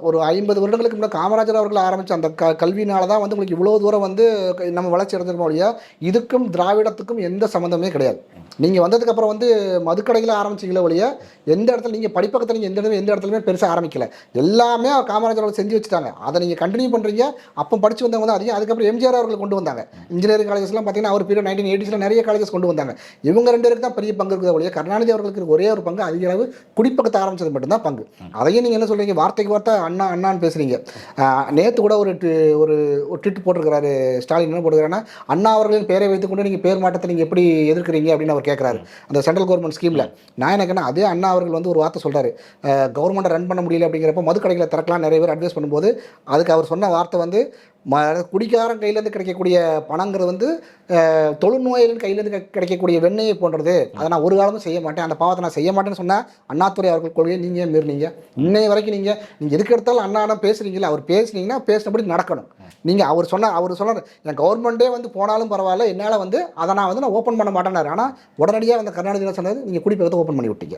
ஒரு 50 வருடங்களுக்கு முன்னாடி காமராஜர் அவர்கள் ஆரம்பித்த அந்த கல்வியினால தான் வந்து உங்களுக்கு இவ்வளோ தூரம் வந்து நம்ம வளர்ச்சி அடைஞ்சிருக்கோம் இல்லையா. இதுக்கும் திராவிடத்துக்கும் எந்த சம்மந்தமே கிடையாது. நீங்கள் வந்ததுக்கப்புறம் வந்து மதுக்கடையில் ஆரம்பிச்சிங்களே ஒழிய எந்த இடத்துல நீங்கள் படிப்பகத்தில் நீங்கள் எந்த இடத்துலையுமே பெருசாக ஆரம்பிக்கல. எல்லாமே காமராஜர் அவர்கள் செஞ்சு வச்சுட்டாங்க. அதை நீங்கள் கண்டினியூ பண்ணுறீங்க. அப்போ படித்து வந்தவங்க தான் அதிகம். அதுக்கப்புறம் எம்ஜிஆர் அவர்கள் கொண்டு வந்தாங்க. இன்ஜினியரிங் காலேஜஸ்லாம் பார்த்தீங்கன்னா அவர் பீரியட் 1980s நிறைய காலேஜஸ் கொண்டு வந்தாங்க. இவங்க 2 பேருக்கு தான் பெரிய பங்கு இருக்குது ஒழிய கருணாநிதி அவர்களுக்கு ஒரே ஒரு பங்கு அதிக அளவு குடிப்பக்கத்தை ஆரம்பிச்சது மட்டும்தான் பங்கு. அதையும் நீங்கள் என்ன சொல்கிறீங்க, வார்த்தைக்கு வார்த்தை அண்ணா அண்ணான்னு பேசுகிறீங்க. நேற்று கூட ஒரு ட்விட் போட்டிருக்கிறாரு ஸ்டாலின். என்ன போட்டுக்கிறாருன்னா, அண்ணா அவர்களின் பேரை வைத்துக்கொண்டு நீங்கள் பேர் மாற்றத்தை நீங்கள் எப்படி எதிர்க்கிறீங்க அப்படின்னு அவர் கேட்குறாரு அந்த சென்ட்ரல் கவர்மெண்ட் ஸ்கீமில். நான் எனக்குன்னா அதே அண்ணா அவர்கள் வந்து ஒரு வார்த்தை சொல்கிறாரு, கவர்மெண்ட்டை ரன் பண்ண முடியல அப்படிங்கிறப்ப மதுக்கடைகளை திறக்கலாம் நிறைய பேர் அட்வைஸ் பண்ணும்போது அதுக்கு அவர் சொன்ன வார்த்தை வந்து, குடிக்காரன் கையிலேருந்து கிடைக்கக்கூடிய பணங்கிறது வந்து தொழுநோயாளின் கையிலேருந்து கிடைக்கக்கூடிய வெண்ணெயை போன்றது. அதை நான் ஒரு காலமும் செய்ய மாட்டேன், அந்த பாவத்தை நான் செய்ய மாட்டேன்னு சொன்னால் அண்ணாதுரை அவர்கள் கொள்கையை நீங்கள் மீறினீங்க. இன்னைய வரைக்கும் நீங்கள் எதுக்கு எடுத்தாலும் அண்ணா பேசுகிறீங்களா, அவர் பேசுனீங்கன்னா பேசினபடி நடக்கணும். நீங்கள் அவர் சொன்னார் என் கவர்மெண்ட்டே வந்து போனாலும் பரவாயில்ல, என்னால் வந்து அதை நான் ஓப்பன் பண்ண மாட்டேன்னாரு. ஆனால் உடனடியாக வந்து கருணாநிதி சொன்னது, நீங்கள் குடிப்பகத்தை ஓப்பன் பண்ணி விட்டீங்க.